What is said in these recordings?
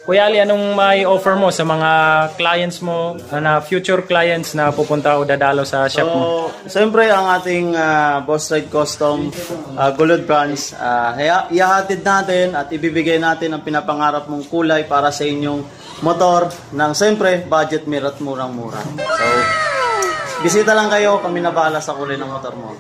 Kuya Ali, anong may offer mo sa mga clients mo, na future clients na pupunta o dadalo sa shop mo? So, siyempre ang ating Boss Ride Custom Gulod Branch, ihahatid natin at ibibigay natin ang pinapangarap mong kulay para sa inyong motor ng siyempre budget meal at murang-mura. So, bisita lang kayo, kami na bahala sa kulay ng motor mo.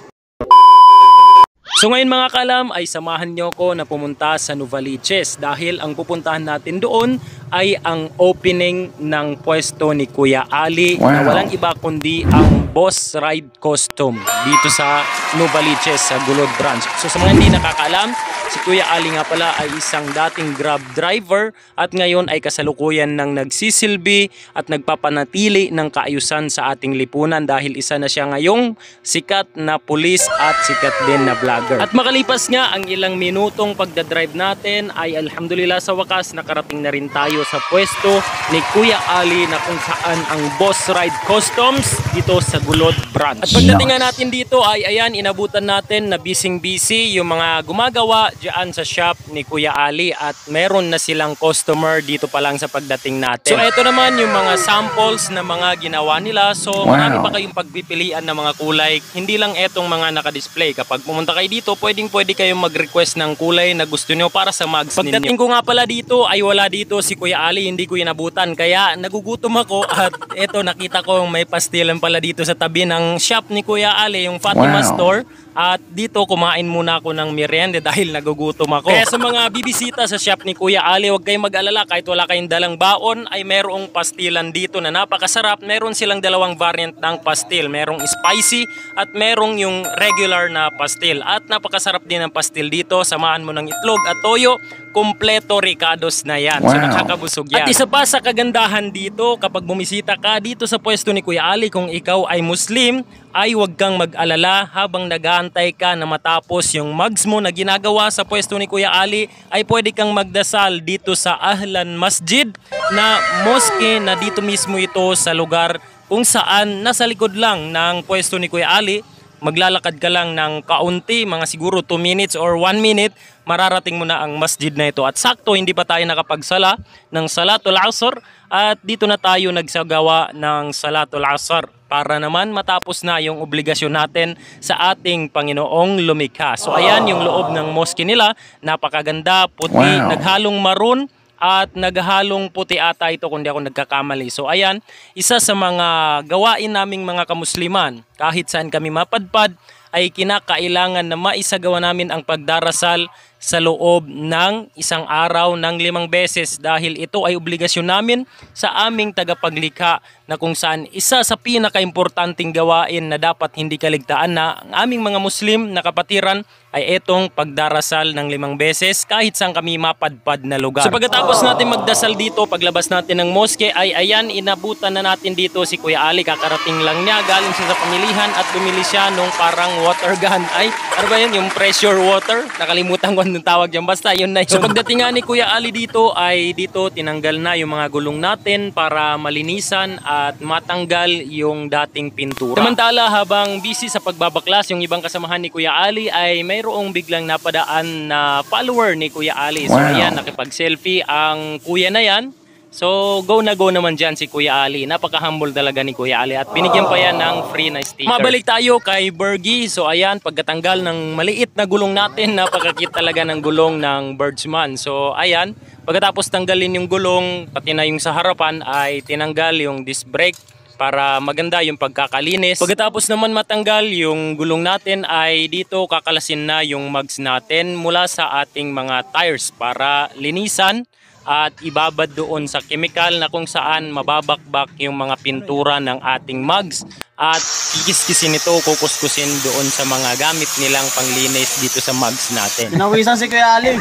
So ngayon mga kalam ay samahan nyo ko na pumunta sa Novaliches dahil ang pupuntahan natin doon ay ang opening ng pwesto ni Kuya Ali na walang iba kundi ang Boss Ride Custom dito sa Novaliches sa Gulod Branch. So sa mga hindi nakakaalam, si Kuya Ali nga pala ay isang dating Grab driver at ngayon ay kasalukuyan ng nagsisilbi at nagpapanatili ng kaayusan sa ating lipunan dahil isa na siya ngayong sikat na pulis at sikat din na vlogger. At makalipas nga ang ilang minutong pagdadrive natin ay alhamdulillah sa wakas nakarating na rin tayo sa pwesto ni Kuya Ali na kung saan ang Boss Ride Customs dito sa Gulod Branch. At pagdating nga natin dito ay ayan, inabutan natin na busy yung mga gumagawa dyan sa shop ni Kuya Ali at meron na silang customer dito pa lang sa pagdating natin. So ito naman yung mga samples na mga ginawa nila. So marami pa kayong pagpipilian ng mga kulay. Hindi lang etong mga nakadisplay. Kapag pumunta kayo dito, pwede kayong mag-request ng kulay na gusto nyo para sa mugs ninyo. Pagdating ko nga pala dito ay wala dito si Kuya Ali, hindi ko inabutan. Kaya nagugutom ako at eto nakita ko may pastilan pala dito sa tabi ng shop ni Kuya Ali, yung Fatima Store. At dito kumain muna ako ng merienda dahil nagugutom ako. Kaya sa mga bibisita sa shop ni Kuya Ali, huwag kayong mag-alala kahit wala kayong dalang baon ay merong pastilan dito na napakasarap. Meron silang dalawang variant ng pastil. Merong spicy at merong yung regular na pastil. At napakasarap din ang pastil dito. Samahan mo ng itlog at toyo. Kompleto ricados na yan. So nakakabusog yan. At isa pa sa kagandahan dito, kapag bumisita ka dito sa pwesto ni Kuya Ali, kung ikaw ay Muslim, ay huwag kang mag-alala habang nag-aantay ka na matapos yung mugs mo na ginagawa sa pwesto ni Kuya Ali, ay pwede kang magdasal dito sa Ahlan Masjid na mosque na dito mismo ito sa lugar kung saan nasa likod lang ng pwesto ni Kuya Ali. Maglalakad ka lang ng kaunti, mga siguro 2 minutes or 1 minute, mararating mo na ang masjid na ito. At sakto, hindi pa tayo nakapagsala ng Salatul Asr at dito na tayo nagsagawa ng Salatul Asr para naman matapos na yung obligasyon natin sa ating Panginoong lumikha. So ayan yung loob ng mosque nila, napakaganda, puti, naghalong maroon at naghalong puti ata ito kung di ako nagkakamali. So ayan, isa sa mga gawain naming mga kamusliman, kahit saan kami mapadpad, ay kinakailangan na maisagawa namin ang pagdarasal sa loob ng isang araw ng 5 beses dahil ito ay obligasyon namin sa aming tagapaglikha na kung saan isa sa pinakaimportanteng gawain na dapat hindi kaligtaan na ang aming mga Muslim na kapatiran ay itong pagdarasal ng 5 beses kahit saan kami mapadpad na lugar. So pagkatapos natin magdasal dito, paglabas natin ng mosque ay ayan, inabutan na natin dito si Kuya Ali. Kakarating lang niya, galing siya sa pamilihan at bumili siya nung parang water gun. Ay, ano ba yun? Yung pressure water? Nakalimutan ko anong tawag dyan. Basta yun na yun. So pagdating nga ni Kuya Ali dito ay dito tinanggal na yung mga gulong natin para malinisan at matanggal yung dating pintura. Samantala habang busy sa pagbabaklas yung ibang kasamahan ni Kuya Ali ay mayroong biglang napadaan na follower ni Kuya Ali. So ayan, nakipag-selfie ang kuya na yan. So go na go naman dyan si Kuya Ali. Napaka-humble talaga ni Kuya Ali at binigyan pa yan ng free na sticker. Mabalik tayo kay Bergie. So ayan, pagkatanggal ng maliit na gulong natin, napakakit talaga ng gulong ng Birdsman. So ayan, pagkatapos tanggalin yung gulong, pati na yung sa harapan ay tinanggal yung disc brake para maganda yung pagkakalinis. Pagkatapos naman matanggal yung gulong natin ay dito kakalasin na yung mugs natin mula sa ating mga tires para linisan at ibabad doon sa chemical na kung saan mababakbak yung mga pintura ng ating mugs at kikis-kisin ito, kukuskusin doon sa mga gamit nilang panglinis dito sa mugs natin. Pinawisan si Kuya Ali.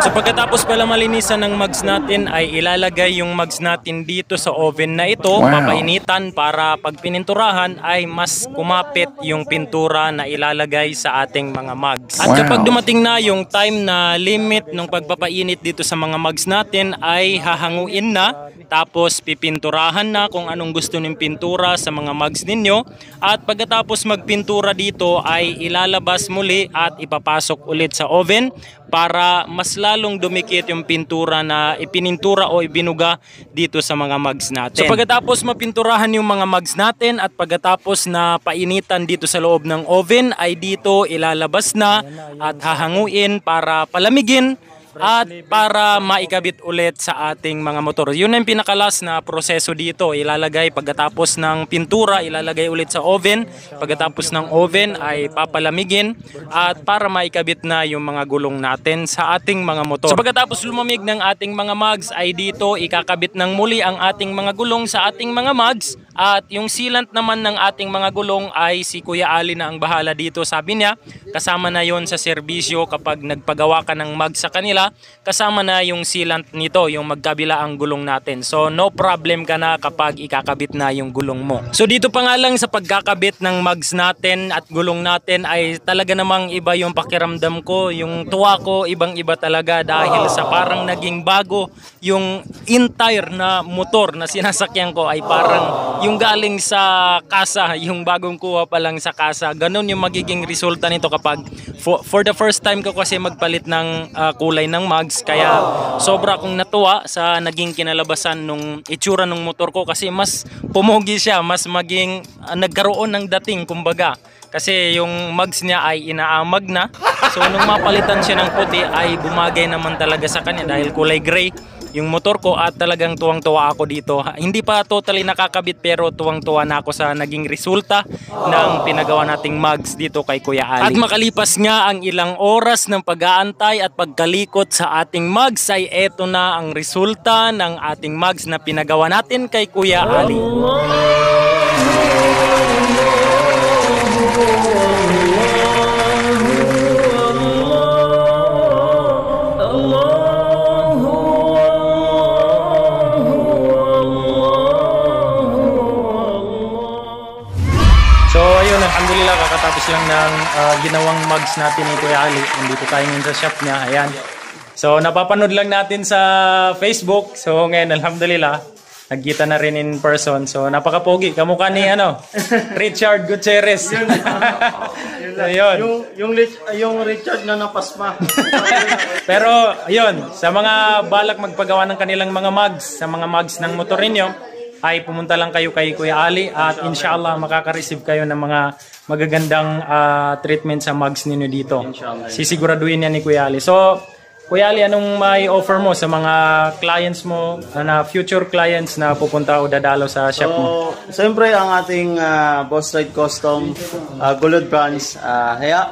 So pagkatapos pala malinisan ng mugs natin ay ilalagay yung mugs natin dito sa oven na ito, papainitan para pag pininturahan ay mas kumapit yung pintura na ilalagay sa ating mga mugs. At kapag dumating na yung time na limit ng pagpapainit dito sa mga mugs natin ay hahanguin na, tapos pipinturahan na kung anong gusto ng pintura sa mga mga mugs ninyo. At pagkatapos magpintura dito ay ilalabas muli at ipapasok ulit sa oven para mas lalong dumikit yung pintura na ipinintura o ibinuga dito sa mga mugs natin. So pagkatapos mapinturahan yung mga mugs natin at pagkatapos na painitan dito sa loob ng oven ay dito ilalabas na at hahanguin para palamigin at para maikabit ulit sa ating mga motor. Yun ang pinakalas na proseso dito. Ilalagay pagkatapos ng pintura, ilalagay ulit sa oven. Pagkatapos ng oven ay papalamigin at para maikabit na yung mga gulong natin sa ating mga motor. So pagkatapos lumamig ng ating mga mugs ay dito ikakabit ng muli ang ating mga gulong sa ating mga mugs. At yung sealant naman ng ating mga gulong ay si Kuya Ali na ang bahala dito. Sabi niya, kasama na yon sa serbisyo kapag nagpagawa ka ng mug sa kanila. Kasama na yung sealant nito, yung magkabila ang gulong natin. So no problem ka na kapag ikakabit na yung gulong mo. So dito pa nga lang sa pagkakabit ng mugs natin at gulong natin ay talaga namang iba yung pakiramdam ko. Yung tuwa ko ibang iba talaga dahil sa parang naging bago yung entire na motor na sinasakyan ko ay parang yung galing sa kasa, yung bagong kuha pa lang sa kasa. Ganon yung magiging resulta nito kapag for the first time ko kasi magpalit ng kulay ng mugs. Kaya sobra akong natuwa sa naging kinalabasan nung itsura ng motor ko kasi mas pumogi siya, mas maging nagkaroon ng dating kumbaga. Kasi yung mugs niya ay inaamag na. So nung mapalitan siya ng puti ay bumagay naman talaga sa kanya dahil kulay gray yung motor ko at talagang tuwang-tuwa ako dito. Hindi pa totally nakakabit pero tuwang-tuwa na ako sa naging resulta ng pinagawa nating mugs dito kay Kuya Ali. At makalipas nga ang ilang oras ng pag-aantay at pagkalikot sa ating mugs ay eto na ang resulta ng ating mugs na pinagawa natin kay Kuya Ali. Alhamdulillah, kakatapos lang ng ginawang mugs natin ni Kuya Ali. Nandito tayo ngayon sa shop niya. Ayan. So, napapanood lang natin sa Facebook. So, ngayon, alhamdulillah, nagkita na rin in person. So, napakapogi. Kamukha ni, Richard Gutierrez. Yung Richard na napasma. Pero, ayun, sa mga balak magpagawa ng kanilang mga mugs, sa mga mugs ng motor ninyo, ay pumunta lang kayo kay Kuya Ali at inshallah makaka-receive kayo ng mga magagandang treatment sa mugs ninyo dito. Sisiguraduhin yan ni Kuya Ali. So, Kuya Ali, anong may offer mo sa mga clients mo, na future clients na pupunta o dadalo sa shop mo? So, siyempre ang ating Boss Ride Custom Gulod branch,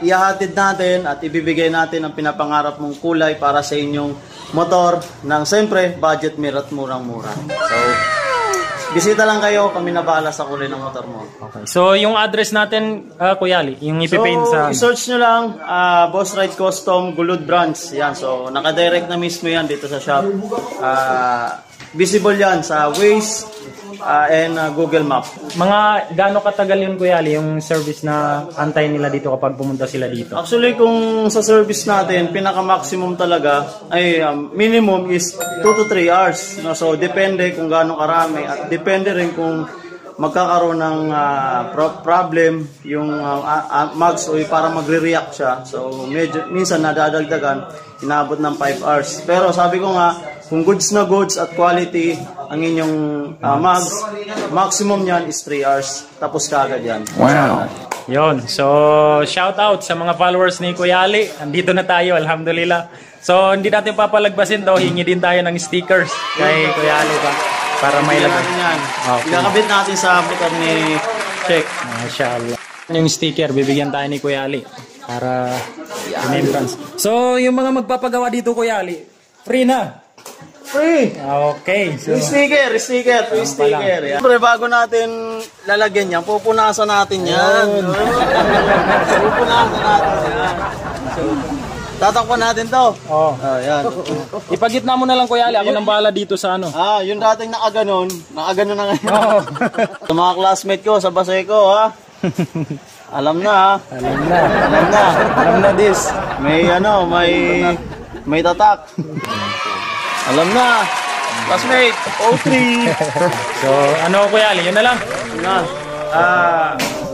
ihahatid natin at ibibigay natin ang pinapangarap mong kulay para sa inyong motor ng siyempre budget meal at murang-mura. So, bisita lang kayo, kami na bahala sa kulay ng motor mo. Okay. So, yung address natin, Kuya Ali, yung ipipaint sa... i-search nyo lang, Boss Ride Custom Gulod Branch. Yan, so, nakadirect na mismo yan dito sa shop. Visible yan sa Waze and Google Map. Mga gaano katagal yun, Kuya Ali, yung service na antay nila dito kapag pumunta sila dito? Actually, kung sa service natin, pinaka-maximum talaga, ay minimum is 2 to 3 hours. No? So, depende kung gaano karami at depende rin kung magkakaroon ng problem yung mugs o para magre-react siya. So, minsan nadadagdagan, inaabot ng 5 hours. Pero sabi ko nga, kung goods na goods at quality ang inyong mugs, maximum yan is 3 hours. Tapos kaagad yan. Wow! Yon. So, shout out sa mga followers ni Kuya Ali. Andito na tayo, alhamdulillah. So, hindi natin papalagpasin to. Hingi din tayo ng stickers kay Kuya Ali pa. Para may lagay. Okay. Ikakabit natin sa motor ni Check. Mashallah. Yung sticker, bibigyan tayo ni Kuya Ali. Para in-entrance. So, yung mga magpapagawa dito, Kuya Ali, free na. Free! Okay. So, sticker. Siyempre, bago natin lalagyan yan, pupunasan natin yan. Pupunasan natin yan. So, tatakpan natin to. Oh. Yan. Ipagitna mo na lang, Kuya Ali. Ako nang bahala dito sa ano. Yung dating nakaganon na ngayon. Oh. Sa mga classmate ko, sa Baseco, ha? Alam na, ha? Alam na this. May tatak. Alam na. Classmate, O3. So, ano, Kuya Ali? Yun na lang.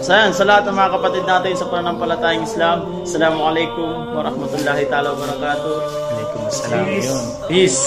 Sa lahat ng mga kapatid natin sa pananampalatayang Islam, Assalamualaikum warahmatullahi ta'ala wabarakatuh. Waalaikumsalam. Peace.